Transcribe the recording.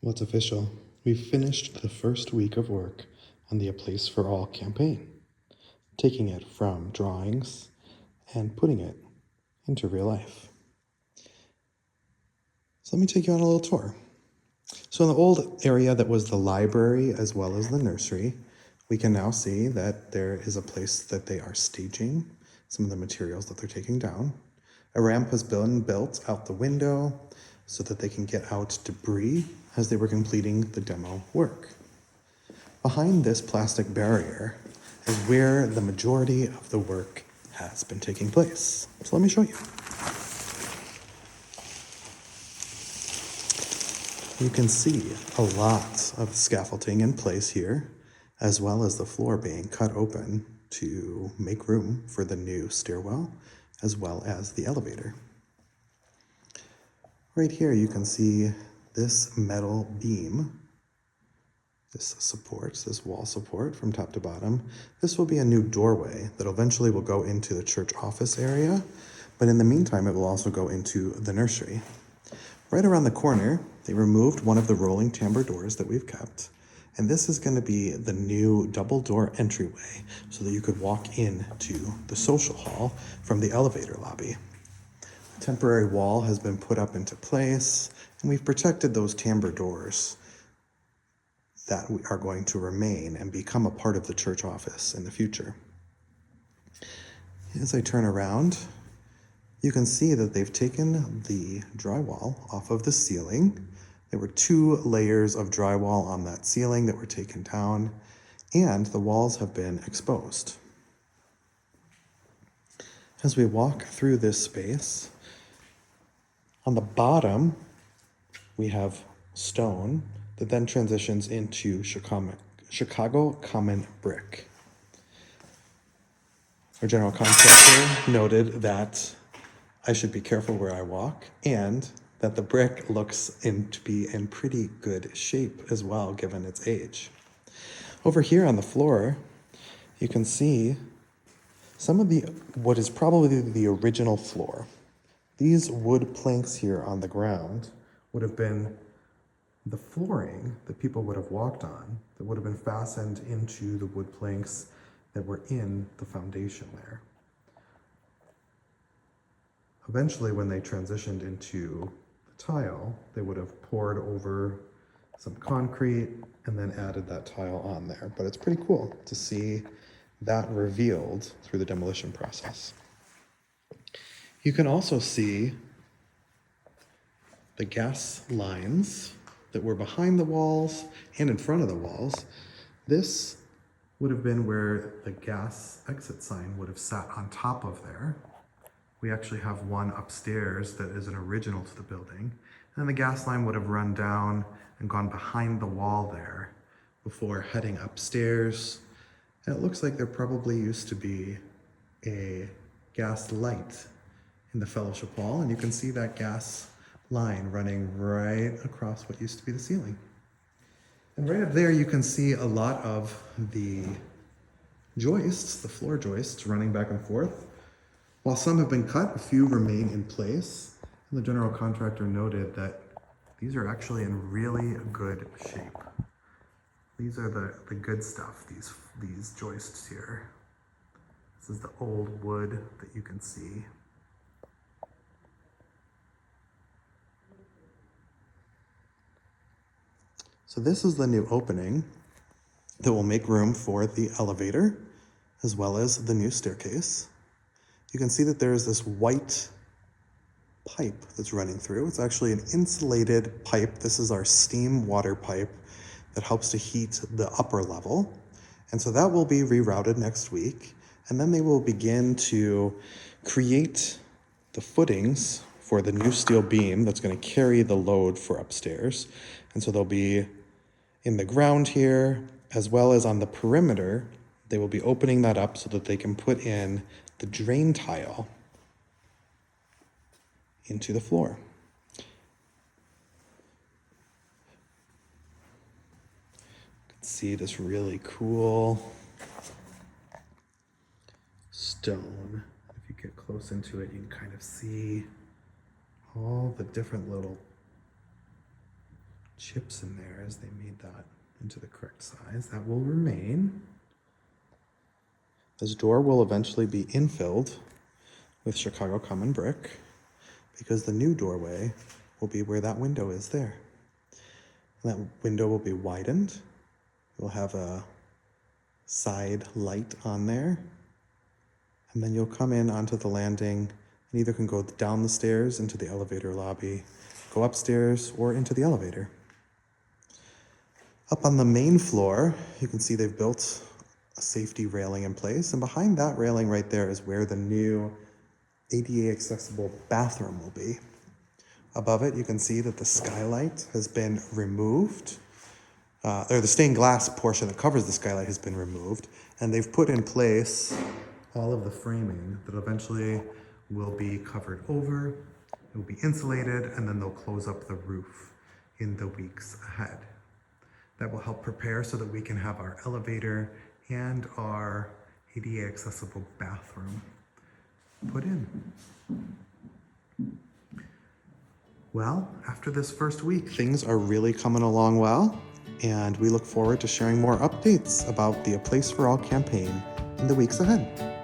Well, it's official. We've finished the first week of work on the A Place for All campaign, taking it from drawings and putting it into real life. So let me take you on a little tour. So in the old area that was the library as well as the nursery, we can now see that there is a place that they are staging some of the materials that they're taking down. A ramp has been built out the window so that they can get out debris as they were completing the demo work. Behind this plastic barrier is where the majority of the work has been taking place. So let me show you. You can see a lot of scaffolding in place here, as well as the floor being cut open to make room for the new stairwell, as well as the elevator. Right here you can see this metal beam, this wall support from top to bottom. This will be a new doorway that eventually will go into the church office area, but in the meantime it will also go into the nursery. Right around the corner, they removed one of the rolling timber doors that we've kept, and this is going to be the new double door entryway so that you could walk into the social hall from the elevator lobby. A temporary wall has been put up into place, and we've protected those timber doors that are going to remain and become a part of the church office in the future. As I turn around, you can see that they've taken the drywall off of the ceiling. There were 2 layers of drywall on that ceiling that were taken down, and the walls have been exposed. As we walk through this space, on the bottom, we have stone that then transitions into Chicago common brick. Our general contractor noted that I should be careful where I walk, and that the brick looks to be in pretty good shape as well, given its age. Over here on the floor, you can see some of what is probably the original floor. These wood planks here on the ground would have been the flooring that people would have walked on, that would have been fastened into the wood planks that were in the foundation there. Eventually, when they transitioned into the tile, they would have poured over some concrete and then added that tile on there. But it's pretty cool to see that revealed through the demolition process. You can also see the gas lines that were behind the walls and in front of the walls. This would have been where the gas exit sign would have sat on top of there. We actually have one upstairs that is an original to the building. And then the gas line would have run down and gone behind the wall there before heading upstairs. And it looks like there probably used to be a gas light in the fellowship hall, and you can see that gas line running right across what used to be the ceiling. And right up there you can see a lot of the joists, the floor joists, running back and forth. While some have been cut, a few remain in place, and the general contractor noted that these are actually in really good shape. These are the good stuff, these joists here. This is the old wood that you can see. So this is the new opening that will make room for the elevator, as well as the new staircase. You can see that there is this white pipe that's running through. It's actually an insulated pipe. This is our steam water pipe that helps to heat the upper level. And so that will be rerouted next week. And then they will begin to create the footings for the new steel beam that's going to carry the load for upstairs. And so they'll be in the ground here, as well as on the perimeter. They will be opening that up so that they can put in the drain tile into the floor. You can see this really cool stone. If you get close into it, you can kind of see all the different little chips in there as they made that into the correct size. That will remain. This door will eventually be infilled with Chicago common brick because the new doorway will be where that window is there. And that window will be widened. You'll have a side light on there. And then you'll come in onto the landing and either can go down the stairs into the elevator lobby, go upstairs, or into the elevator. Up on the main floor, you can see they've built a safety railing in place, and behind that railing right there is where the new ADA accessible bathroom will be. Above it, you can see that the skylight has been removed, or the stained glass portion that covers the skylight has been removed, and they've put in place all of the framing that eventually will be covered over, it will be insulated, and then they'll close up the roof in the weeks ahead. That will help prepare so that we can have our elevator and our ADA accessible bathroom put in. Well, after this first week, things are really coming along well, and we look forward to sharing more updates about the A Place for All campaign in the weeks ahead.